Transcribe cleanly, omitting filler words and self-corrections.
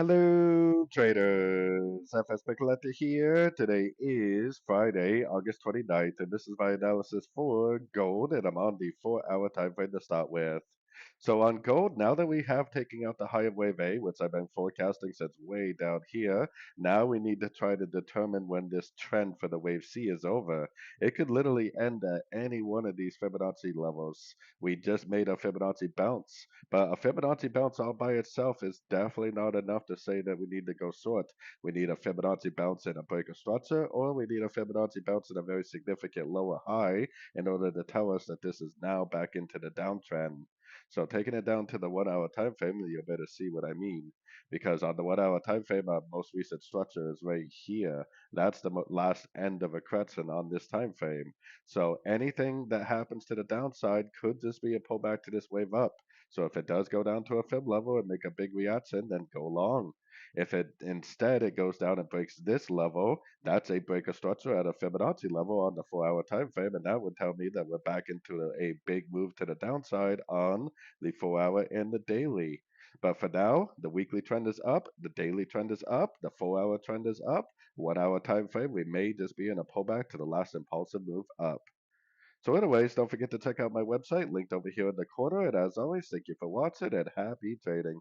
Hello, traders. FX Pip Collector here. Today is Friday, August 29th, and this is my analysis for gold, and I'm on the 4-hour time frame to start with. So on gold, now that we have taken out the high of wave A, which I've been forecasting since way down here, now we need to try to determine when this trend for the wave C is over. It could literally end at any one of these Fibonacci levels. We just made a Fibonacci bounce. But a Fibonacci bounce all by itself is definitely not enough to say that we need to go short. We need a Fibonacci bounce and a break of structure, or we need a Fibonacci bounce and a very significant lower high in order to tell us that this is now back into the downtrend. So taking it down to the 1 hour time frame, you better see what I mean. Because on the 1 hour time frame, our most recent structure is right here. That's the last end of a correction on this time frame. So anything that happens to the downside could just be a pullback to this wave up. So if it does go down to a fib level and make a big reaction, then go long. If it instead it goes down and breaks this level, that's a break of structure at a Fibonacci level on the 4 hour time frame, and that would tell me that we're back into a big move to the downside on the 4 hour and the daily. But for now, the weekly trend is up, the daily trend is up, the 4 hour trend is up. 1 hour time frame, we may just be in a pullback to the last impulsive move up. So anyways, don't forget to check out my website linked over here in the corner. And as always, thank you for watching and happy trading.